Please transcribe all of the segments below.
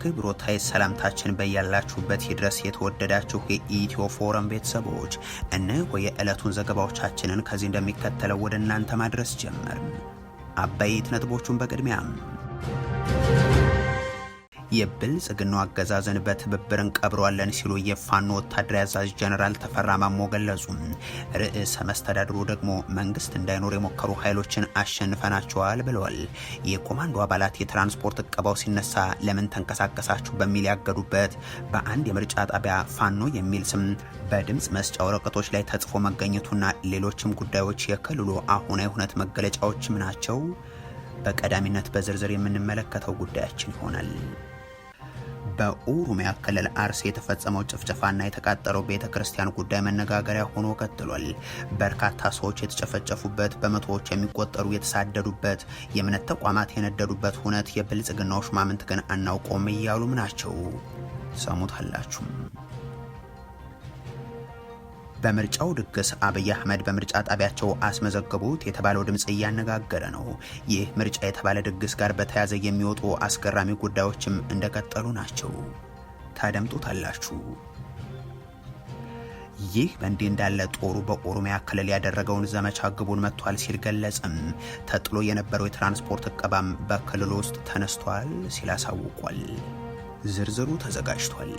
አክብሮታዊ ሰላምታችን በያላችሁበት ይድረስ የተወደዳችሁ የኢትዮ ፎረም ቤተሰቦች እነሆ የዕለቱን ዘገባዎቻችንን ከዚህ እንደሚከተለው ወደ እናንተ ማድረስ ጀመርን። አበይት ነጥቦቹን በቅድሚያ የብልጽግናው አገዛዝን በትብብር እንቀብረዋለን ሲሉ የፋኖ ወታደራዊ አዛዥ ጀነራል ተፈራ ማሞ ገለጹ። ርዕሰ መስተዳድሩ ደግሞ መንግስት እንዳይኖር የሞከሩ ኃይሎችን አሸንፈናቸዋል ብለዋል። የኮማንዶ አባላት የትራንስፖርት እቀባው ሲነሳ ለምን ተንቀሳቀሳችሁ በሚል ያገዱበት በአንድ የምርጫ ጣቢያ ፋኖ የሚል ስም በድምጽ መስጫ ወረቀቶች ላይ ተጽፎ መገኘቱና ሌሎችም ጉዳዮች የክልሉ አሁናዊ ሁነት መገለጫዎችም ናቸው። በቀዳሚነት በዝርዝር የምንመለከተው ጉዳያችን ይሆናል። በኦሮሚያ ክልል አርሲ የተፈጸመው ጭፍጨፋና የተቃጠለው ቤተክርስቲያን ጉዳይ መነጋገሪያ ሆኖ ቀጥሏል። በርካታ ሰዎች የተጨፈጨፉበት፣ በመቶዎች የሚቆጠሩ የተሳደዱበት፣ የእምነት ተቋማት የነደዱበት ሁነት የብልጽግናው ሹማምንት ግን አናውቀውም እያሉም ናቸው። ሰሙታላችሁ። በምርጫው ድግስ አብይ አህመድ በምርጫ ጣቢያቸው አስመዘገቡት የተባለው ድምጽ እያነጋገረ ነው። ይህ ምርጫ የተባለ ድግስ ጋር በተያያዘ የሚወጡ አስገራሚ ጉዳዮችም እንደቀጠሉ ናቸው። ታደምጡታላችሁ። ይህ በእንዲህ እንዳለ ጦሩ በኦሮሚያ ክልል ያደረገውን ዘመቻ ግቡን መጥቷል ሲል ገለጸም። ተጥሎ የነበረው የትራንስፖርት እቀባም በክልሉ ውስጥ ተነስቷል ሲል አሳውቋል። ዝርዝሩ ተዘጋጅቷል።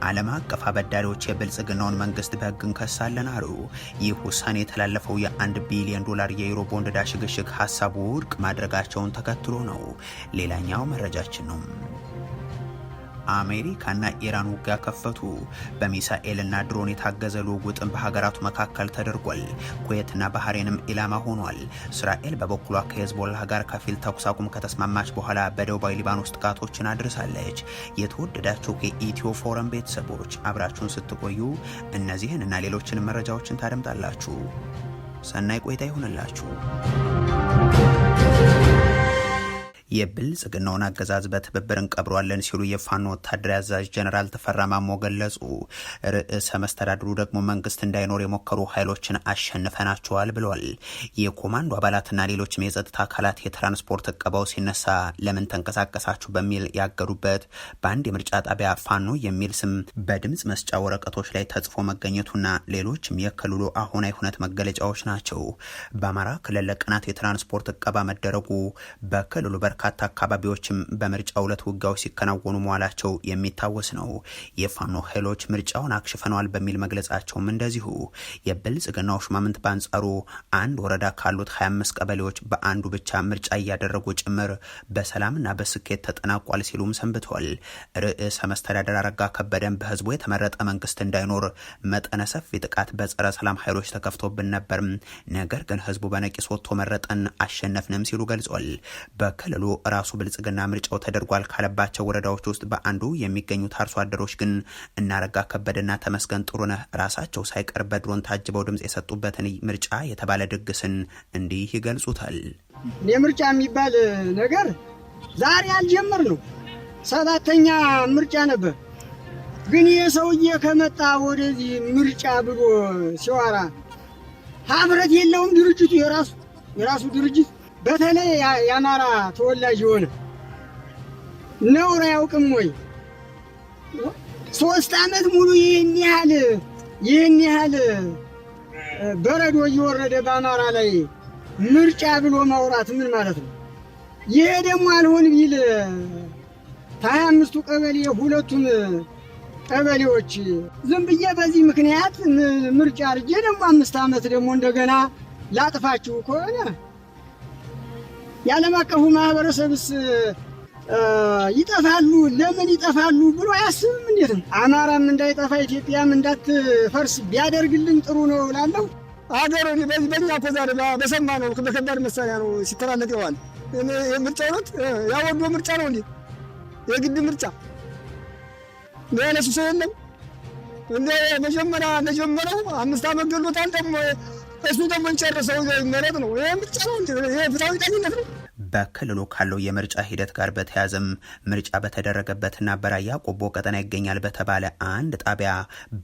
ዓለም አቀፍ አበዳሪዎች የብልጽግናውን መንግስት በሕግ እንከሳለን አሉ። ይህ ውሳኔ የተላለፈው የ1 ቢሊዮን ዶላር የዩሮ ቦንድ ዕዳ ሽግሽግ ሀሳቡ ውድቅ ማድረጋቸውን ተከትሎ ነው። ሌላኛው መረጃችን ነው። አሜሪካና ኢራን ውጊያ ከፈቱ። በሚሳኤልና ድሮን የታገዘ ልውውጥም በሀገራቱ መካከል ተደርጓል። ኩዌትና ባህሬንም ኢላማ ሆኗል። እስራኤል በበኩሏ ከሄዝቦላህ ጋር ከፊል ተኩስ አቁም ከተስማማች በኋላ በደቡባዊ ሊባኖስ ጥቃቶችን አድርሳለች። የተወደዳችሁ የኢትዮ ፎረም ቤተሰቦች አብራችሁን ስትቆዩ እነዚህን እና ሌሎችን መረጃዎችን ታደምጣላችሁ። ሰናይ ቆይታ ይሁንላችሁ። የብልጽግናውን አገዛዝ በትብብር እንቀብረዋለን ሲሉ የፋኖ ወታደራዊ አዛዥ ጀነራል ተፈራ ማሞ ገለጹ። ርዕሰ መስተዳድሩ ደግሞ መንግስት እንዳይኖር የሞከሩ ኃይሎችን አሸንፈናቸዋል ብለዋል። የኮማንዶ አባላትና ሌሎችም የጸጥታ አካላት የትራንስፖርት እቀባው ሲነሳ ለምን ተንቀሳቀሳችሁ በሚል ያገዱበት በአንድ የምርጫ ጣቢያ ፋኖ የሚል ስም በድምጽ መስጫ ወረቀቶች ላይ ተጽፎ መገኘቱና ሌሎችም የክልሉ አሁናዊ ሁነት መገለጫዎች ናቸው። በአማራ ክልል ለቀናት የትራንስፖርት እቀባ መደረጉ በክልሉ በርካታ አካባቢዎችም በምርጫው ዕለት ውጊያዎች ሲከናወኑ መዋላቸው የሚታወስ ነው። የፋኖ ኃይሎች ምርጫውን አክሽፈነዋል በሚል መግለጻቸውም እንደዚሁ። የብልጽግናው ሹማምንት በአንጻሩ አንድ ወረዳ ካሉት 25 ቀበሌዎች በአንዱ ብቻ ምርጫ እያደረጉ ጭምር በሰላምና በስኬት ተጠናቋል ሲሉም ሰንብተዋል። ርዕሰ መስተዳደር አረጋ ከበደን በህዝቡ የተመረጠ መንግስት እንዳይኖር መጠነ ሰፊ ጥቃት በጸረ ሰላም ኃይሎች ተከፍቶብን ነበር፣ ነገር ግን ህዝቡ በነቂስ ወጥቶ መረጠን አሸነፍንም ሲሉ ገልጿል። በክልሉ ራሱ ብልጽግና ምርጫው ተደርጓል ካለባቸው ወረዳዎች ውስጥ በአንዱ የሚገኙት አርሶ አደሮች ግን እናረጋ ከበደና ተመስገን ጥሩነህ ራሳቸው ሳይቀር በድሮን ታጅበው ድምጽ የሰጡበትን ምርጫ የተባለ ድግስን እንዲህ ይገልጹታል። የምርጫ የሚባል ነገር ዛሬ አልጀመር ነው። 7ኛ ምርጫ ነበር። ግን የሰውዬ ከመጣ ወደዚህ ምርጫ ብሎ ሲዋራ ሀብረት የለውም ድርጅቱ የራሱ ድርጅት በተለይ የአማራ ተወላጅ የሆነ ነውር አያውቅም ወይ? 3 ዓመት ሙሉ ይህን ያህል በረዶ እየወረደ በአማራ ላይ ምርጫ ብሎ ማውራት ምን ማለት ነው? ይሄ ደግሞ አልሆን ቢል 25ቱ ቀበሌ ሁለቱን ቀበሌዎች ዝም ብዬ በዚህ ምክንያት ምርጫ አድርጌ ደግሞ 5 ዓመት ደግሞ እንደገና ላጥፋችሁ ከሆነ የዓለም አቀፉ ማህበረሰብስ ይጠፋሉ? ለምን ይጠፋሉ ብሎ አያስብም? እንዴት ነው? አማራም እንዳይጠፋ ኢትዮጵያም እንዳትፈርስ ቢያደርግልን ጥሩ ነው እላለሁ። አገሩ በእኛ እኮ ዛሬ በሰማነው በከባድ መሳሪያ ነው ሲተላለቅ ይዋል። የምርጫ ዕለት ያወዶ ምርጫ ነው እንዴ? የግድ ምርጫ ለነሱ ሰው የለም እንደ መጀመሪያ እንደጀመረው 5 ዓመት ገሎታል። ደግሞ እሱ ደግሞ እንጨርሰው መረጥ ነው። ይሄ ምርጫ ነው እንዴ? ይሄ ፍትሃዊ ዳኝነት ነው። በክልሉ ካለው የምርጫ ሂደት ጋር በተያዘም ምርጫ በተደረገበትና በራያ ቆቦ ቀጠና ይገኛል በተባለ አንድ ጣቢያ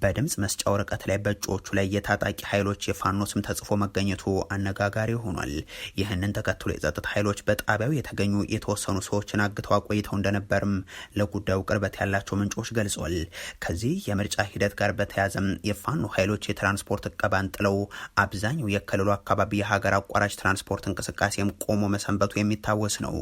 በድምጽ መስጫ ወረቀት ላይ በእጩዎቹ ላይ የታጣቂ ኃይሎች የፋኖ ስም ተጽፎ መገኘቱ አነጋጋሪ ሆኗል። ይህንን ተከትሎ የጸጥታ ኃይሎች በጣቢያው የተገኙ የተወሰኑ ሰዎችን አግተው አቆይተው እንደነበርም ለጉዳዩ ቅርበት ያላቸው ምንጮች ገልጸዋል። ከዚህ የምርጫ ሂደት ጋር በተያዘም የፋኖ ኃይሎች የትራንስፖርት እቀባን ጥለው አብዛኛው የክልሉ አካባቢ የሀገር አቋራጭ ትራንስፖርት እንቅስቃሴም ቆሞ መሰንበቱ የሚታወስ ነው።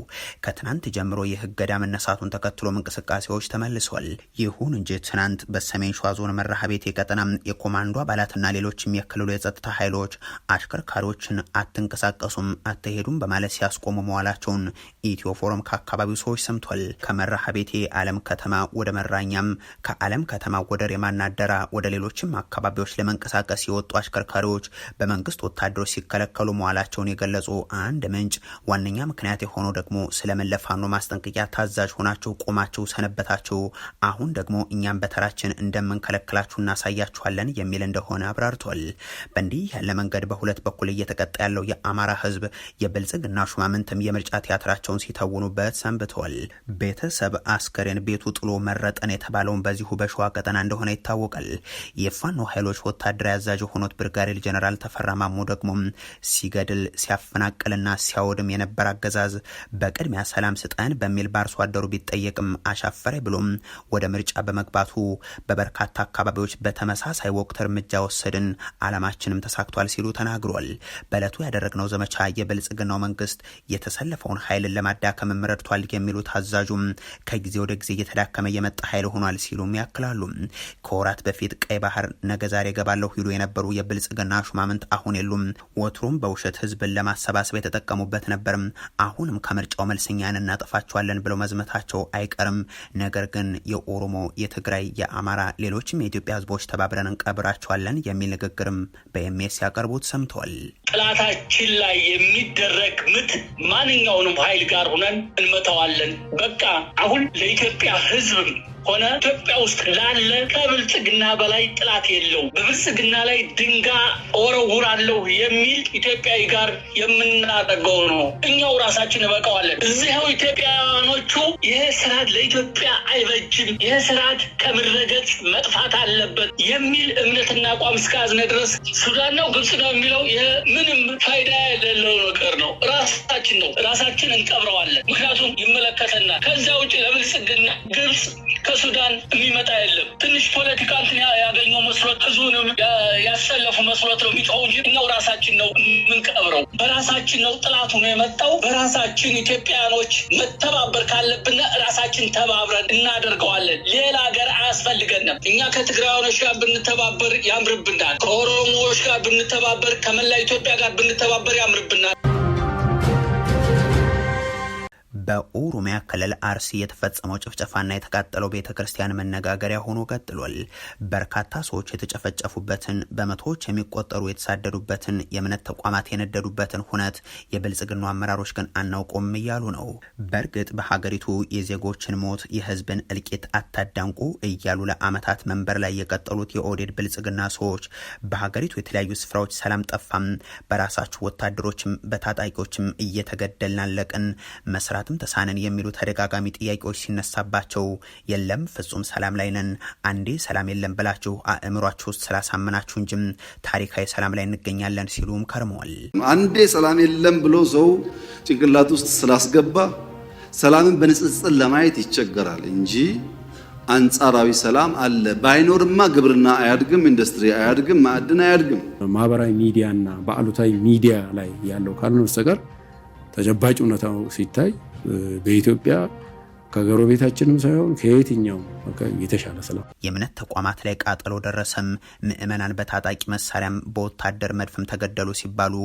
ከትናንት ጀምሮ የእገዳ መነሳቱን ተከትሎም እንቅስቃሴዎች ተመልሰዋል። ይሁን እንጂ ትናንት በሰሜን ሸዋ ዞን መርሐቤቴ ቀጠና የኮማንዶ አባላትና ሌሎችም የክልሉ የጸጥታ ኃይሎች አሽከርካሪዎችን አትንቀሳቀሱም፣ አትሄዱም በማለት ሲያስቆሙ መዋላቸውን ኢትዮ ፎረም ከአካባቢው ሰዎች ሰምቷል። ከመርሐቤቴ አለም ከተማ ወደ መራኛም፣ ከአለም ከተማ ወደ ሬማና ደራ ወደ ሌሎችም አካባቢዎች ለመንቀሳቀስ የወጡ አሽከርካሪዎች በመንግስት ወታደሮች ሲከለከሉ መዋላቸውን የገለጹ አንድ ምንጭ ዋነኛ ምክንያት የሆነው ደግሞ ስለመለፋኖ ማስጠንቀቂያ ታዛዥ ሆናችሁ ቆማችሁ ሰነበታችሁ፣ አሁን ደግሞ እኛም በተራችን እንደምንከለክላችሁ እናሳያችኋለን የሚል እንደሆነ አብራርቷል። በእንዲህ ያለ መንገድ በሁለት በኩል እየተቀጣ ያለው የአማራ ህዝብ የብልጽግና ሹማምንትም የምርጫ ቲያትራቸውን ሲተውኑበት ሰንብተዋል። ቤተሰብ አስከሬን ቤቱ ጥሎ መረጠን የተባለውን በዚሁ በሸዋ ቀጠና እንደሆነ ይታወቃል። የፋኖ ኃይሎች ወታደራዊ አዛዥ የሆኑት ብርጋዴር ጀነራል ተፈራ ማሞ ደግሞ ሲገድል ሲያፈናቅልና ሲያወድም የነበረ አገዛዝ በቅድሚያ ሰላም ስጠን በሚል በአርሶ አደሩ ቢጠየቅም አሻፈረ ብሎም ወደ ምርጫ በመግባቱ በበርካታ አካባቢዎች በተመሳሳይ ወቅት እርምጃ ወሰድን፣ አላማችንም ተሳክቷል ሲሉ ተናግሯል። በዕለቱ ያደረግነው ዘመቻ የብልጽግናው መንግስት የተሰለፈውን ኃይልን ለማዳከም ረድቷል የሚሉት አዛዡም ከጊዜ ወደ ጊዜ እየተዳከመ የመጣ ኃይል ሆኗል ሲሉም ያክላሉ። ከወራት በፊት ቀይ ባህር ነገ ዛሬ ገባለሁ ይሉ የነበሩ የብልጽግና ሹማምንት አሁን የሉም። ወትሮም በውሸት ህዝብን ለማሰባሰብ የተጠቀሙበት ነበር። አሁንም ከምርጫው መልሰኛን እናጠፋቸዋለን ብለው መዝመታቸው አይቀርም። ነገር ግን የኦሮሞ፣ የትግራይ፣ የአማራ ሌሎችም የኢትዮጵያ ህዝቦች ተባብረን እንቀብራቸዋለን የሚል ንግግርም በኤምኤስ ያቀርቡት ሰምተዋል። ጥላታችን ላይ የሚደረግ ምት ማንኛውንም ኃይል ጋር ሆነን እንመታዋለን። በቃ አሁን ለኢትዮጵያ ህዝብም ሆነ ኢትዮጵያ ውስጥ ላለ ከብልጽግና በላይ ጥላት የለው። በብልጽግና ላይ ድንጋይ ወረውራለሁ የሚል ኢትዮጵያዊ ጋር የምናደርገው ነው። እኛው ራሳችን እንበቀዋለን። እዚህው ኢትዮጵያኖቹ ይሄ ስርዓት ለኢትዮጵያ አይበጅም፣ ይሄ ስርዓት ከምድረገጽ መጥፋት አለበት የሚል እምነትና አቋም እስከያዝነ ድረስ ሱዳን ነው ግብጽ ነው የሚለው ይሄ ምንም ፋይዳ የሌለው ነገር ነው። ራሳችን ነው ራሳችን እንቀብረዋለን። ምክንያቱም ይመለከተናል። ከዛ ውጭ ለብልጽግና ግብጽ ከሱዳን የሚመጣ የለም። ትንሽ ፖለቲካ እንትን ያገኘው መስሎት ህዝቡንም ያሰለፉ መስሎት ነው የሚጮው እንጂ እኛው ራሳችን ነው የምንቀብረው። በራሳችን ነው ጥላቱ ነው የመጣው። በራሳችን ኢትዮጵያኖች መተባበር ካለብን ራሳችን ተባብረን እናደርገዋለን። ሌላ ሀገር አያስፈልገንም። እኛ ከትግራዮች ጋር ብንተባበር ያምርብናል። ከኦሮሞዎች ጋር ብንተባበር፣ ከመላ ኢትዮጵያ ጋር ብንተባበር ያምርብናል። በኦሮሚያ ክልል አርሲ የተፈጸመው ጭፍጨፋና የተቃጠለው ቤተክርስቲያን መነጋገሪያ ሆኖ ቀጥሏል። በርካታ ሰዎች የተጨፈጨፉበትን፣ በመቶዎች የሚቆጠሩ የተሳደዱበትን፣ የእምነት ተቋማት የነደዱበትን ሁነት የብልጽግናው አመራሮች ግን አናውቆም እያሉ ነው። በእርግጥ በሀገሪቱ የዜጎችን ሞት፣ የህዝብን እልቂት አታዳንቁ እያሉ ለአመታት መንበር ላይ የቀጠሉት የኦህዴድ ብልጽግና ሰዎች በሀገሪቱ የተለያዩ ስፍራዎች ሰላም ጠፋም፣ በራሳችሁ ወታደሮችም በታጣቂዎችም እየተገደልን አለቅን፣ መስራትም ተሳነን የሚሉ ተደጋጋሚ ጥያቄዎች ሲነሳባቸው የለም ፍጹም ሰላም ላይ ነን፣ አንዴ ሰላም የለም ብላችሁ አእምሯችሁ ውስጥ ስላሳመናችሁ እንጂ ታሪካዊ ሰላም ላይ እንገኛለን ሲሉም ከርመዋል። አንዴ ሰላም የለም ብሎ ሰው ጭንቅላት ውስጥ ስላስገባ ሰላምን በንጽጽር ለማየት ይቸገራል እንጂ አንጻራዊ ሰላም አለ። ባይኖርማ ግብርና አያድግም፣ ኢንዱስትሪ አያድግም፣ ማዕድን አያድግም። ማህበራዊ ሚዲያና በአሉታዊ ሚዲያ ላይ ያለው ካልሆነ በስተቀር ተጨባጭ እውነታው ሲታይ በኢትዮጵያ ከጎረቤታችንም ሳይሆን ከየትኛው የተሻለ ሰላም። የእምነት ተቋማት ላይ ቃጠሎ ደረሰም፣ ምዕመናን በታጣቂ መሳሪያም በወታደር መድፍም ተገደሉ ሲባሉ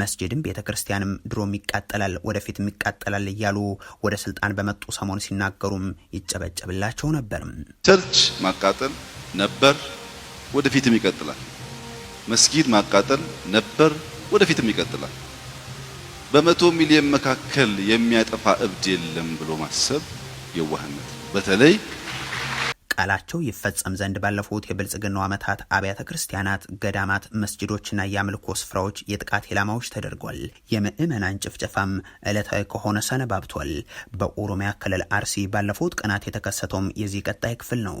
መስጂድም ቤተክርስቲያንም ድሮም ይቃጠላል ወደፊትም ይቃጠላል እያሉ ወደ ስልጣን በመጡ ሰሞን ሲናገሩም ይጨበጨብላቸው ነበር። ቸርች ማቃጠል ነበር፣ ወደፊትም ይቀጥላል። መስጊድ ማቃጠል ነበር፣ ወደፊትም ይቀጥላል። በመቶ ሚሊዮን መካከል የሚያጠፋ እብድ የለም ብሎ ማሰብ የዋህነት። በተለይ ቃላቸው ይፈጸም ዘንድ ባለፉት የብልጽግናው ዓመታት አብያተ ክርስቲያናት፣ ገዳማት፣ መስጂዶችና የአምልኮ ስፍራዎች የጥቃት ኢላማዎች ተደርጓል። የምዕመናን ጭፍጨፋም ዕለታዊ ከሆነ ሰነባብቷል። በኦሮሚያ ክልል አርሲ ባለፉት ቀናት የተከሰተውም የዚህ ቀጣይ ክፍል ነው።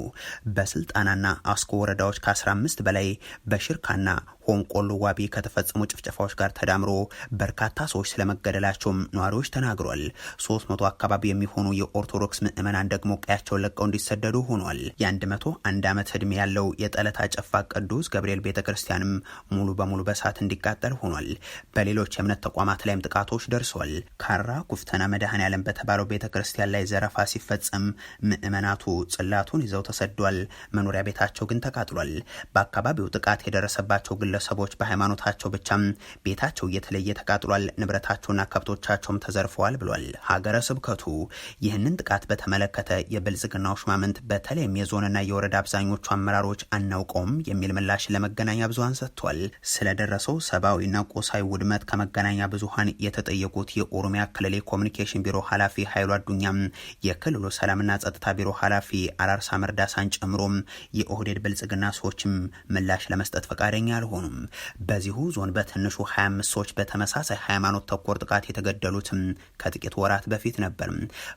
በስልጣናና አስኮ ወረዳዎች ከ15 በላይ በሽርካና ሆንቆሎ ዋቢ ከተፈጸሙ ጭፍጨፋዎች ጋር ተዳምሮ በርካታ ሰዎች ስለመገደላቸውም ነዋሪዎች ተናግሯል። 300 አካባቢ የሚሆኑ የኦርቶዶክስ ምዕመናን ደግሞ ቀያቸውን ለቀው እንዲሰደዱ ሆኗል። የ101 ዓመት ዕድሜ ያለው የጠለታ ጨፋ ቅዱስ ገብርኤል ቤተክርስቲያንም ሙሉ በሙሉ በእሳት እንዲቃጠል ሆኗል። በሌሎች የእምነት ተቋማት ላይም ጥቃቶች ደርሰዋል። ካራ ኩፍተና መድኃኔዓለም በተባለው ቤተክርስቲያን ላይ ዘረፋ ሲፈጸም ምዕመናቱ ጽላቱን ይዘው ተሰዷል። መኖሪያ ቤታቸው ግን ተቃጥሏል። በአካባቢው ጥቃት የደረሰባቸው ግለሰቦች በሃይማኖታቸው ብቻም ቤታቸው እየተለየ ተቃጥሏል፣ ንብረታቸውና ከብቶቻቸውም ተዘርፈዋል ብሏል ሀገረ ስብከቱ። ይህንን ጥቃት በተመለከተ የብልጽግናው ሹማምንት በተለይም የዞንና የወረዳ አብዛኞቹ አመራሮች አናውቀውም የሚል ምላሽ ለመገናኛ ብዙሃን ሰጥቷል። ስለደረሰው ሰብአዊና ቁሳዊ ውድመት ከመገናኛ ብዙሃን የተጠየቁት የኦሮሚያ ክልል ኮሚኒኬሽን ቢሮ ኃላፊ ኃይሉ አዱኛም የክልሉ ሰላምና ጸጥታ ቢሮ ኃላፊ አራርሳ መርዳሳን ጨምሮም የኦህዴድ ብልጽግና ሰዎችም ምላሽ ለመስጠት ፈቃደኛ አልሆኑም። በዚሁ ዞን በትንሹ 25 ሰዎች በተመሳሳይ ሃይማኖት ተኮር ጥቃት የተገደሉትም ከጥቂት ወራት በፊት ነበር።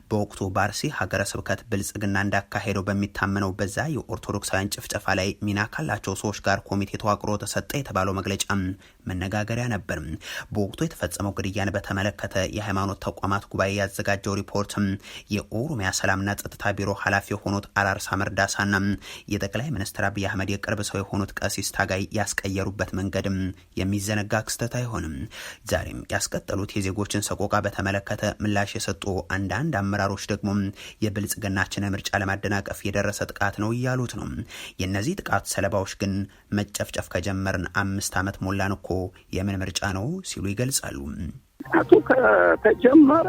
በወቅቱ በአርሲ ሀገረ ስብከት ብልጽግና እንዳካሄደው በሚታመነው በዛ የኦርቶዶክሳውያን ጭፍጨፋ ላይ ሚና ካላቸው ሰዎች ጋር ኮሚቴ ተዋቅሮ ተሰጠ የተባለው መግለጫ መነጋገሪያ ነበር። በወቅቱ የተፈጸመው ግድያን በተመለከተ የሃይማኖት ተቋማት ጉባኤ ያዘጋጀው ሪፖርት የኦሮሚያ ሰላምና ጸጥታ ቢሮ ኃላፊ የሆኑት አራርሳ መርዳሳና የጠቅላይ ሚኒስትር አብይ አህመድ የቅርብ ሰው የሆኑት ቀሲስ ታጋይ ያስቀየሩበት መንገድም የሚዘነጋ ክስተት አይሆንም። ዛሬም ያስቀጠሉት የዜጎችን ሰቆቃ በተመለከተ ምላሽ የሰጡ አንዳንድ አመራሮች ደግሞ የብልጽግናችን ምርጫ ለማደናቀፍ የደረሰ ጥቃት ነው እያሉት ነው። የነዚህ ጥቃት ሰለባዎች ግን መጨፍጨፍ ከጀመርን 5 ዓመት ሞላን እኮ የምን ምርጫ ነው ሲሉ ይገልጻሉ። ጥቃቱ ከተጀመረ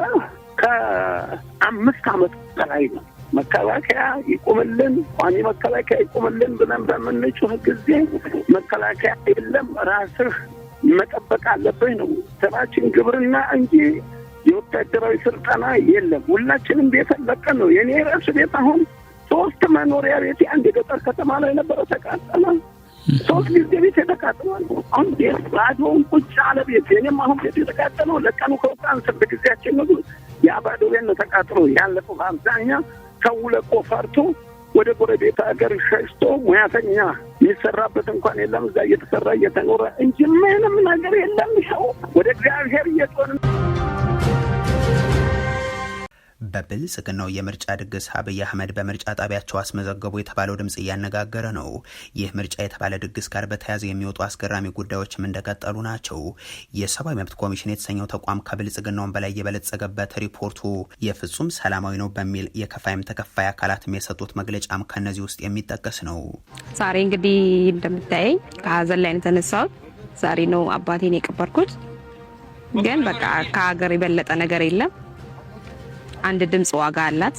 ከ5 ዓመት በላይ ነው። መከላከያ ይቆምልን፣ ቋሚ መከላከያ ይቆምልን ብለን በምንጮህ ጊዜ መከላከያ የለም ራስህ መጠበቅ አለብህ ነው ስራችን፣ ግብርና እንጂ የወታደራዊ ስልጠና የለም። ሁላችንም ቤት ለቀን ነው። የኔ ራስ ቤት አሁን 3 መኖሪያ ቤት አንድ የገጠር ከተማ ላይ ነበረ ተቃጠለ። 3 ጊዜ ቤት የተቃጠለው አሁን ቤት ባዶውን ቁጭ አለ ቤት። የኔም አሁን ቤት የተቃጠለው ለቀኑ ከወጣን 6 ጊዜያችን ነው። ያ ባዶ ቤት ነው ተቃጥሎ ያለፈው። አብዛኛው ሰው ለቆ ፈርቶ ወደ ጎረቤት ሀገር ሸሽቶ ሙያተኛ የሚሰራበት እንኳን የለም። እዛ እየተሰራ እየተኖረ እንጂ ምንም ነገር የለም። ሰው ወደ እግዚአብሔር እየጦን በብልጽግናው የምርጫ ድግስ አብይ አህመድ በምርጫ ጣቢያቸው አስመዘገቡ የተባለው ድምጽ እያነጋገረ ነው። ይህ ምርጫ የተባለ ድግስ ጋር በተያያዘ የሚወጡ አስገራሚ ጉዳዮችም እንደቀጠሉ ናቸው። የሰብአዊ መብት ኮሚሽን የተሰኘው ተቋም ከብልጽግናውን በላይ የበለጸገበት ሪፖርቱ የፍጹም ሰላማዊ ነው በሚል የከፋይም ተከፋይ አካላትም የሰጡት መግለጫም ከነዚህ ውስጥ የሚጠቀስ ነው። ዛሬ እንግዲህ እንደምታየኝ ከሀዘን ላይ የተነሳሁት ዛሬ ነው አባቴን የቀበርኩት። ግን በቃ ከሀገር የበለጠ ነገር የለም። አንድ ድምጽ ዋጋ አላት።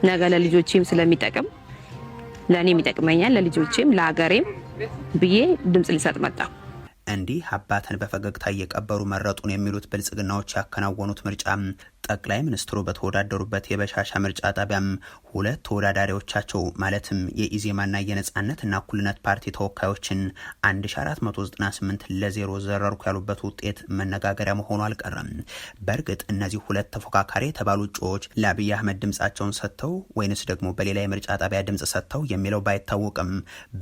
ነገ ለልጆቼም ስለሚጠቅም ለእኔም ይጠቅመኛል፣ ለልጆቼም ለሀገሬም ብዬ ድምጽ ልሰጥ መጣሁ። እንዲህ አባትን በፈገግታ እየቀበሩ መረጡን የሚሉት ብልጽግናዎች ያከናወኑት ምርጫ ጠቅላይ ሚኒስትሩ በተወዳደሩበት የበሻሻ ምርጫ ጣቢያም 2 ተወዳዳሪዎቻቸው ማለትም የኢዜማና የነጻነትና እኩልነት ፓርቲ ተወካዮችን 1498 ለ0 ዘረርኩ ያሉበት ውጤት መነጋገሪያ መሆኑ አልቀረም። በእርግጥ እነዚህ 2 ተፎካካሪ የተባሉ እጩዎች ለአብይ አህመድ ድምጻቸውን ሰጥተው ወይንስ ደግሞ በሌላ የምርጫ ጣቢያ ድምጽ ሰጥተው የሚለው ባይታወቅም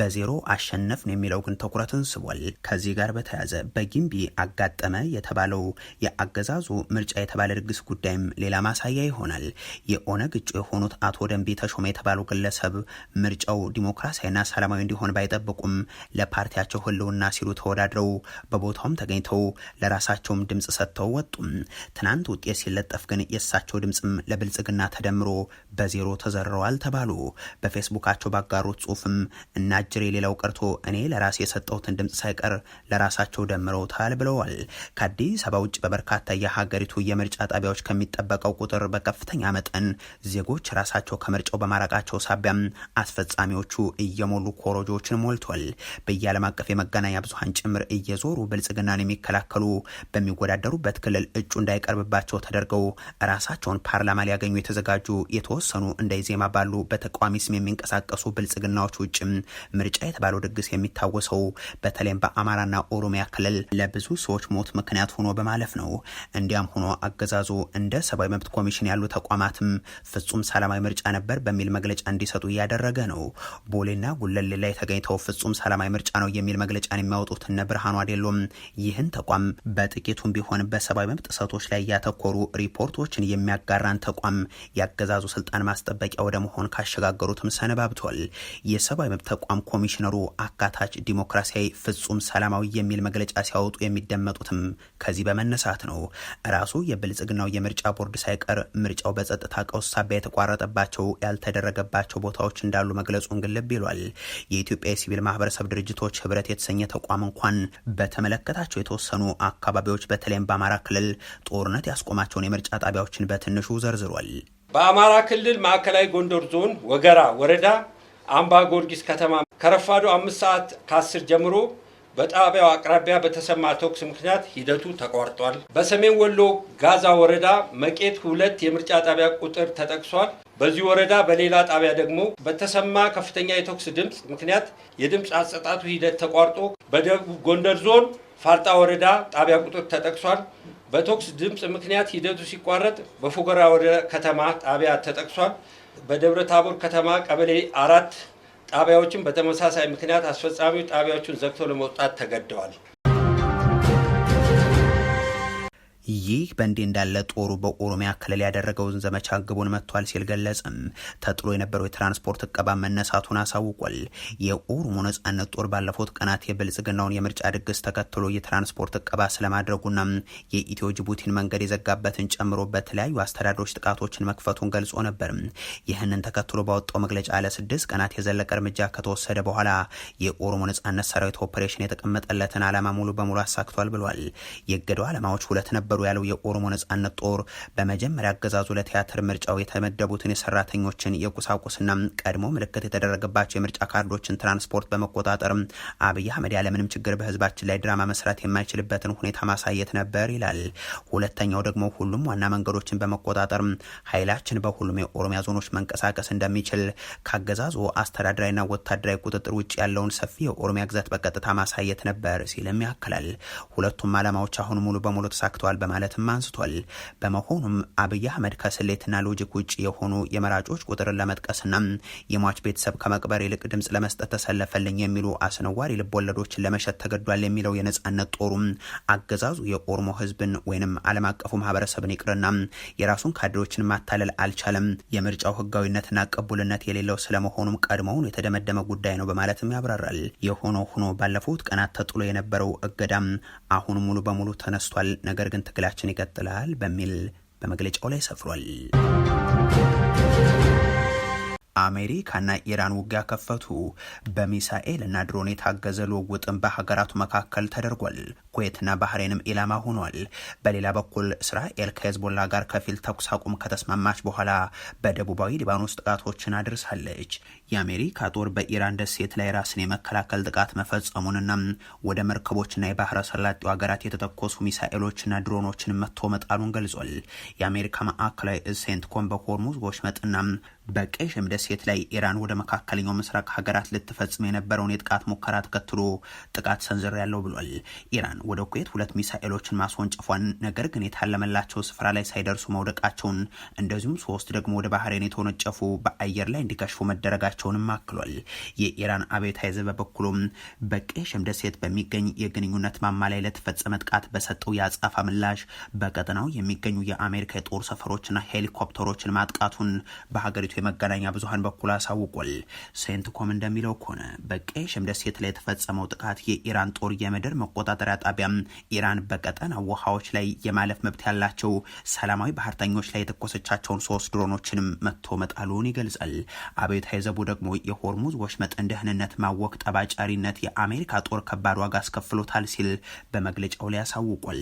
በ0 አሸነፍን የሚለው ግን ትኩረትን ስቧል። ከዚህ ጋር በተያያዘ በጊምቢ አጋጠመ የተባለው የአገዛዙ ምርጫ የተባለ ድግስ ጉዳይ ሌላ ማሳያ ይሆናል። የኦነግ እጩ የሆኑት አቶ ደንቢ ተሾመ የተባሉ ግለሰብ ምርጫው ዲሞክራሲያዊና ሰላማዊ እንዲሆን ባይጠብቁም ለፓርቲያቸው ህልውና ሲሉ ተወዳድረው በቦታውም ተገኝተው ለራሳቸውም ድምጽ ሰጥተው ወጡ። ትናንት ውጤት ሲለጠፍ ግን የእሳቸው ድምጽም ለብልጽግና ተደምሮ በ0 ተዘርረዋል ተባሉ። በፌስቡካቸው ባጋሩት ጽሁፍም እናጅሬ ሌላው ቀርቶ እኔ ለራሴ የሰጠሁትን ድምጽ ሳይቀር በራሳቸው ደምረውታል ብለዋል። ከአዲስ አበባ ውጭ በበርካታ የሀገሪቱ የምርጫ ጣቢያዎች ከሚጠበቀው ቁጥር በከፍተኛ መጠን ዜጎች ራሳቸው ከምርጫው በማራቃቸው ሳቢያም አስፈጻሚዎቹ እየሞሉ ኮሮጆችን ሞልቷል። በየዓለም አቀፍ የመገናኛ ብዙሃን ጭምር እየዞሩ ብልጽግናን የሚከላከሉ በሚወዳደሩበት ክልል እጩ እንዳይቀርብባቸው ተደርገው ራሳቸውን ፓርላማ ሊያገኙ የተዘጋጁ የተወሰኑ እንደ ኢዜማ ባሉ በተቃዋሚ ስም የሚንቀሳቀሱ ብልጽግናዎች ውጭም ምርጫ የተባለው ድግስ የሚታወሰው በተለይም በአማራና ኦሮሚያ ክልል ለብዙ ሰዎች ሞት ምክንያት ሆኖ በማለፍ ነው። እንዲያም ሆኖ አገዛዙ እንደ ሰብአዊ መብት ኮሚሽን ያሉ ተቋማትም ፍጹም ሰላማዊ ምርጫ ነበር በሚል መግለጫ እንዲሰጡ እያደረገ ነው። ቦሌና ጉለሌ ላይ ተገኝተው ፍጹም ሰላማዊ ምርጫ ነው የሚል መግለጫን የሚያወጡት እነ ብርሃኑ አይደሉም። ይህን ተቋም በጥቂቱም ቢሆን በሰብአዊ መብት ጥሰቶች ላይ ያተኮሩ ሪፖርቶችን የሚያጋራን ተቋም ያገዛዙ ስልጣን ማስጠበቂያ ወደ መሆን ካሸጋገሩትም ሰነባብቷል። የሰብአዊ መብት ተቋም ኮሚሽነሩ አካታች ዲሞክራሲያዊ ፍጹም ሰላማዊ የሚል መግለጫ ሲያወጡ የሚደመጡትም ከዚህ በመነሳት ነው። ራሱ የብልጽግናው የምርጫ ቦርድ ሳይቀር ምርጫው በጸጥታ ቀውስ ሳቢያ የተቋረጠባቸው ያልተደረገባቸው ቦታዎች እንዳሉ መግለጹን ግልብ ይሏል። የኢትዮጵያ የሲቪል ማህበረሰብ ድርጅቶች ህብረት የተሰኘ ተቋም እንኳን በተመለከታቸው የተወሰኑ አካባቢዎች በተለይም በአማራ ክልል ጦርነት ያስቆማቸውን የምርጫ ጣቢያዎችን በትንሹ ዘርዝሯል። በአማራ ክልል ማዕከላዊ ጎንደር ዞን ወገራ ወረዳ አምባ ጊዮርጊስ ከተማ ከረፋዱ 5 ሰዓት ከ10 ጀምሮ በጣቢያው አቅራቢያ በተሰማ ተኩስ ምክንያት ሂደቱ ተቋርጧል። በሰሜን ወሎ ጋዛ ወረዳ መቄት 2 የምርጫ ጣቢያ ቁጥር ተጠቅሷል። በዚህ ወረዳ በሌላ ጣቢያ ደግሞ በተሰማ ከፍተኛ የተኩስ ድምፅ ምክንያት የድምፅ አሰጣጡ ሂደት ተቋርጦ በደቡብ ጎንደር ዞን ፋርጣ ወረዳ ጣቢያ ቁጥር ተጠቅሷል። በተኩስ ድምፅ ምክንያት ሂደቱ ሲቋረጥ በፎገራ ወረዳ ከተማ ጣቢያ ተጠቅሷል። በደብረ ታቦር ከተማ ቀበሌ 4 ጣቢያዎችን በተመሳሳይ ምክንያት አስፈጻሚው ጣቢያዎቹን ዘግተው ለመውጣት ተገደዋል። ይህ በእንዲህ እንዳለ ጦሩ በኦሮሚያ ክልል ያደረገውን ዘመቻ ግቡን መጥቷል ሲል ገለጸም። ተጥሎ የነበረው የትራንስፖርት እቀባ መነሳቱን አሳውቋል። የኦሮሞ ነጻነት ጦር ባለፉት ቀናት የብልጽግናውን የምርጫ ድግስ ተከትሎ የትራንስፖርት እቀባ ስለማድረጉና የኢትዮ ጅቡቲን መንገድ የዘጋበትን ጨምሮ በተለያዩ አስተዳደሮች ጥቃቶችን መክፈቱን ገልጾ ነበር። ይህንን ተከትሎ ባወጣው መግለጫ ለ6 ቀናት የዘለቀ እርምጃ ከተወሰደ በኋላ የኦሮሞ ነጻነት ሰራዊት ኦፕሬሽን የተቀመጠለትን ዓላማ ሙሉ በሙሉ አሳክቷል ብሏል። የገደው ዓላማዎች ሁለት ነበሩ ያለው የኦሮሞ ነጻነት ጦር በመጀመሪያ አገዛዙ ለቲያትር ምርጫው የተመደቡትን የሰራተኞችን የቁሳቁስና ቀድሞ ምልክት የተደረገባቸው የምርጫ ካርዶችን ትራንስፖርት በመቆጣጠር አብይ አህመድ ያለምንም ችግር በህዝባችን ላይ ድራማ መስራት የማይችልበትን ሁኔታ ማሳየት ነበር ይላል። ሁለተኛው ደግሞ ሁሉም ዋና መንገዶችን በመቆጣጠር ኃይላችን በሁሉም የኦሮሚያ ዞኖች መንቀሳቀስ እንደሚችል ካገዛዙ አስተዳደራዊና ወታደራዊ ቁጥጥር ውጭ ያለውን ሰፊ የኦሮሚያ ግዛት በቀጥታ ማሳየት ነበር ሲልም ያክላል። ሁለቱም ዓላማዎች አሁን ሙሉ በሙሉ ተሳክተዋል በማለትም አንስቷል። በመሆኑም አብይ አህመድ ከስሌትና ሎጂክ ውጭ የሆኑ የመራጮች ቁጥርን ለመጥቀስና የሟች ቤተሰብ ከመቅበር ይልቅ ድምፅ ለመስጠት ተሰለፈልኝ የሚሉ አስነዋሪ ልቦለዶችን ለመሸጥ ተገዷል የሚለው የነጻነት ጦሩም አገዛዙ የኦሮሞ ህዝብን ወይንም ዓለም አቀፉ ማህበረሰብን ይቅርና የራሱን ካድሬዎችን ማታለል አልቻለም። የምርጫው ህጋዊነትና ቅቡልነት የሌለው ስለመሆኑም ቀድሞውን የተደመደመ ጉዳይ ነው በማለትም ያብራራል። የሆነው ሆኖ ባለፉት ቀናት ተጥሎ የነበረው እገዳም አሁን ሙሉ በሙሉ ተነስቷል። ነገር ግን ትግላችን ይቀጥላል በሚል በመግለጫው ላይ ሰፍሯል። አሜሪካና ኢራን ውጊያ ከፈቱ። በሚሳኤል እና ድሮን የታገዘ ልውውጥም በሀገራቱ መካከል ተደርጓል። ኩዌትና ባህሬንም ኢላማ ሆኗል። በሌላ በኩል እስራኤል ከሄዝቦላ ጋር ከፊል ተኩስ አቁም ከተስማማች በኋላ በደቡባዊ ሊባኖስ ጥቃቶችን አድርሳለች። የአሜሪካ ጦር በኢራን ደሴት ላይ ራስን የመከላከል ጥቃት መፈጸሙንና ወደ መርከቦችና የባህረ ሰላጤው ሀገራት የተተኮሱ ሚሳኤሎችና ድሮኖችን መጥቶ መጣሉን ገልጿል። የአሜሪካ ማዕከላዊ እዝ ሴንትኮም በሆርሙዝ ወሽመጥና በቀይ ሸም ደሴት ላይ ኢራን ወደ መካከለኛው ምስራቅ ሀገራት ልትፈጽም የነበረውን የጥቃት ሙከራ ተከትሎ ጥቃት ሰንዝር ያለው ብሏል። ኢራን ወደ ኩዌት 2 ሚሳኤሎችን ማስወንጨፏን፣ ነገር ግን የታለመላቸው ስፍራ ላይ ሳይደርሱ መውደቃቸውን፣ እንደዚሁም 3 ደግሞ ወደ ባህሬን የተወነጨፉ በአየር ላይ እንዲከሽፉ መደረጋቸውንም አክሏል። የኢራን አብዮታዊ ዘብ በበኩሉም በቀይ ሸም ደሴት በሚገኝ የግንኙነት ማማ ላይ ለተፈጸመ ጥቃት በሰጠው የአጻፋ ምላሽ በቀጠናው የሚገኙ የአሜሪካ የጦር ሰፈሮችና ሄሊኮፕተሮችን ማጥቃቱን በሀገሪቱ የመገናኛ ብዙሃን በኩል አሳውቋል። ሴንትኮም እንደሚለው ከሆነ በቀይ ሸም ደሴት ላይ የተፈጸመው ጥቃት የኢራን ጦር የምድር መቆጣጠሪያ ጣቢያም ኢራን በቀጠና ውሃዎች ላይ የማለፍ መብት ያላቸው ሰላማዊ ባህርተኞች ላይ የተኮሰቻቸውን 3 ድሮኖችንም መጥቶ መጣሉን ይገልጻል። አብዮታዊ ዘቡ ደግሞ የሆርሙዝ ወሽመጥ ደህንነት ማወቅ ጠባጫሪነት የአሜሪካ ጦር ከባድ ዋጋ አስከፍሎታል ሲል በመግለጫው ላይ ያሳውቋል።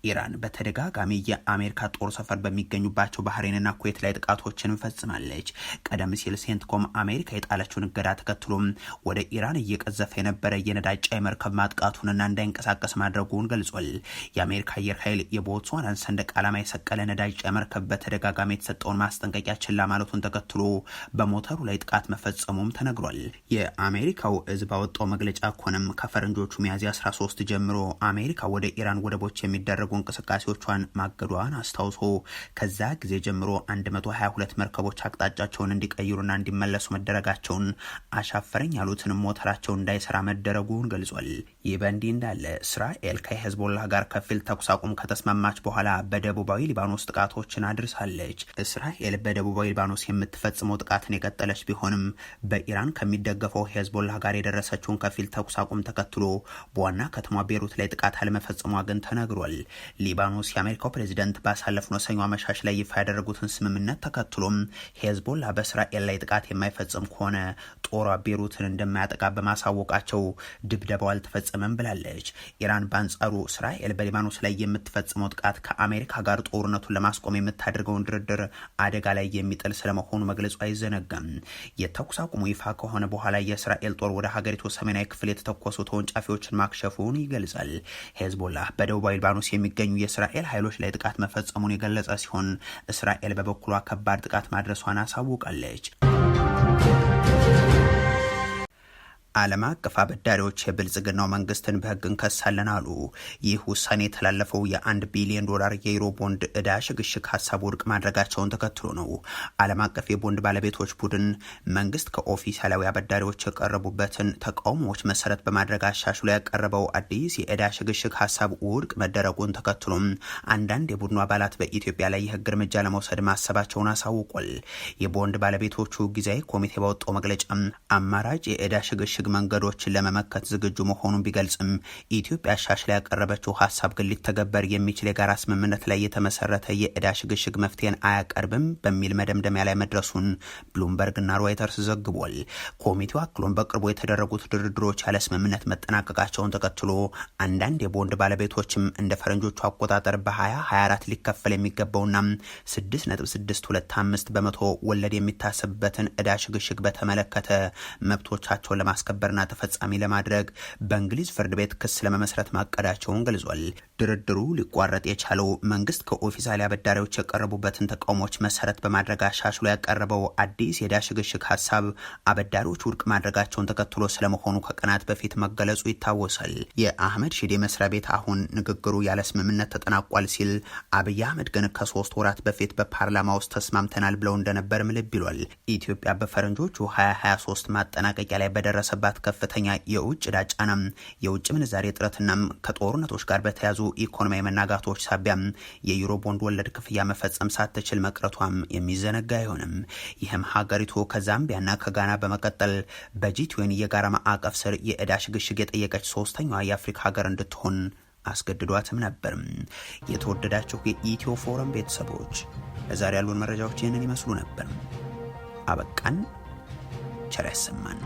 ኢራን በተደጋጋሚ የአሜሪካ ጦር ሰፈር በሚገኙባቸው ባህሬንና ኩዌት ላይ ጥቃቶችን ፈጽማለች። ቀደም ሲል ሴንትኮም አሜሪካ የጣለችውን እገዳ ተከትሎም ወደ ኢራን እየቀዘፈ የነበረ የነዳጅ ጫኝ መርከብ ማጥቃቱንና እንዳይንቀሳቀስ ማድረጉን ገልጿል። የአሜሪካ አየር ኃይል የቦትስዋናን ሰንደቅ ዓላማ የሰቀለ ነዳጅ ጫኝ መርከብ በተደጋጋሚ የተሰጠውን ማስጠንቀቂያ ችላ ማለቱን ተከትሎ በሞተሩ ላይ ጥቃት መፈጸሙም ተነግሯል። የአሜሪካው እዝ ባወጣው መግለጫ ኮንም ከፈረንጆቹ ሚያዝያ 13 ጀምሮ አሜሪካ ወደ ኢራን ወደቦች የሚደረጉ እንቅስቃሴዎቿን ማገዷን አስታውሶ ከዛ ጊዜ ጀምሮ 122 መርከቦች አቅጣጫቸውን እንዲቀይሩና እንዲመለሱ መደረጋቸውን አሻፈረኝ ያሉትን ሞተራቸው እንዳይሰራ መደረጉን ገልጿል። ይህ በእንዲህ እንዳለ እስራኤል ከሄዝቦላህ ጋር ከፊል ተኩስ አቁም ከተስማማች በኋላ በደቡባዊ ሊባኖስ ጥቃቶችን አድርሳለች። እስራኤል በደቡባዊ ሊባኖስ የምትፈጽመው ጥቃትን የቀጠለች ቢሆንም በኢራን ከሚደገፈው ሄዝቦላህ ጋር የደረሰችውን ከፊል ተኩስ አቁም ተከትሎ በዋና ከተማ ቤሩት ላይ ጥቃት አለመፈጸሟ ግን ተነግሯል። ሊባኖስ የአሜሪካው ፕሬዚደንት ባሳለፍነው ሰኞ አመሻሽ ላይ ይፋ ያደረጉትን ስምምነት ተከትሎም ሄዝቦላህ በእስራኤል ላይ ጥቃት የማይፈጽም ከሆነ ጦሯ ቤሩትን እንደማያጠቃ በማሳወቃቸው ድብደባው አልተፈጸመም ብላለች። ኢራን በአንጻሩ እስራኤል በሊባኖስ ላይ የምትፈጽመው ጥቃት ከአሜሪካ ጋር ጦርነቱን ለማስቆም የምታደርገውን ድርድር አደጋ ላይ የሚጥል ስለመሆኑ መግለጹ አይዘነጋም። የተኩስ አቁሙ ይፋ ከሆነ በኋላ የእስራኤል ጦር ወደ ሀገሪቱ ሰሜናዊ ክፍል የተተኮሱ ተወንጫፊዎችን ማክሸፉን ይገልጻል። ሄዝቦላህ በደቡባዊ ሊባኖስ የሚገኙ የእስራኤል ኃይሎች ላይ ጥቃት መፈጸሙን የገለጸ ሲሆን እስራኤል በበኩሏ ከባድ ጥቃት ማድረሷን አሳውቃለች። ዓለም አቀፍ አበዳሪዎች የብልጽግናው መንግስትን በህግ እንከሳለን አሉ። ይህ ውሳኔ የተላለፈው የ1 ቢሊዮን ዶላር የዩሮ ቦንድ ዕዳ ሽግሽግ ሀሳብ ውድቅ ማድረጋቸውን ተከትሎ ነው። ዓለም አቀፍ የቦንድ ባለቤቶች ቡድን መንግስት ከኦፊሳላዊ አበዳሪዎች የቀረቡበትን ተቃውሞዎች መሰረት በማድረግ አሻሽሎ ያቀረበው አዲስ የዕዳ ሽግሽግ ሀሳብ ውድቅ መደረጉን ተከትሎም አንዳንድ የቡድኑ አባላት በኢትዮጵያ ላይ የህግ እርምጃ ለመውሰድ ማሰባቸውን አሳውቋል። የቦንድ ባለቤቶቹ ጊዜያዊ ኮሚቴ ባወጣው መግለጫ አማራጭ የዕዳ ሽግሽግ መንገዶችን ለመመከት ዝግጁ መሆኑን ቢገልጽም ኢትዮጵያ አሻሽላ ያቀረበችው ሀሳብ ግን ሊተገበር የሚችል የጋራ ስምምነት ላይ የተመሰረተ የዕዳ ሽግሽግ መፍትሄን አያቀርብም በሚል መደምደሚያ ላይ መድረሱን ብሉምበርግና ሮይተርስ ዘግቧል። ኮሚቴው አክሎም በቅርቡ የተደረጉት ድርድሮች ያለ ስምምነት መጠናቀቃቸውን ተከትሎ አንዳንድ የቦንድ ባለቤቶችም እንደ ፈረንጆቹ አቆጣጠር በ2024 ሊከፈል የሚገባውና 6.625 በመቶ ወለድ የሚታሰብበትን ዕዳ ሽግሽግ በተመለከተ መብቶቻቸውን ለማስከበር በርና ተፈጻሚ ለማድረግ በእንግሊዝ ፍርድ ቤት ክስ ለመመስረት ማቀዳቸውን ገልጿል። ድርድሩ ሊቋረጥ የቻለው መንግስት ከኦፊሳሊ አበዳሪዎች የቀረቡበትን ተቃውሞች መሰረት በማድረግ አሻሽሎ ያቀረበው አዲስ የዕዳ ሽግሽግ ሀሳብ አበዳሪዎች ውድቅ ማድረጋቸውን ተከትሎ ስለመሆኑ ከቀናት በፊት መገለጹ ይታወሳል። የአህመድ ሺዴ መስሪያ ቤት አሁን ንግግሩ ያለ ስምምነት ተጠናቋል ሲል፣ አብይ አህመድ ግን ከ3 ወራት በፊት በፓርላማ ውስጥ ተስማምተናል ብለው እንደነበርም ልብ ይሏል። ኢትዮጵያ በፈረንጆቹ 2023 ማጠናቀቂያ ላይ በደረሰ ባት ከፍተኛ የውጭ ዕዳ ጫና፣ የውጭ ምንዛሬ እጥረትና ከጦርነቶች ጋር በተያዙ ኢኮኖሚያዊ መናጋቶች ሳቢያ የዩሮ ቦንድ ወለድ ክፍያ መፈጸም ሳትችል መቅረቷም የሚዘነጋ አይሆንም። ይህም ሀገሪቱ ከዛምቢያና ከጋና በመቀጠል በጂ20 የጋራ ማዕቀፍ ስር የዕዳ ሽግሽግ የጠየቀች 3ኛዋ የአፍሪካ ሀገር እንድትሆን አስገድዷትም ነበር። የተወደዳችሁ የኢትዮ ፎረም ቤተሰቦች ለዛሬ ያሉን መረጃዎች ይህንን ይመስሉ ነበር። አበቃን። ቸር ያሰማን።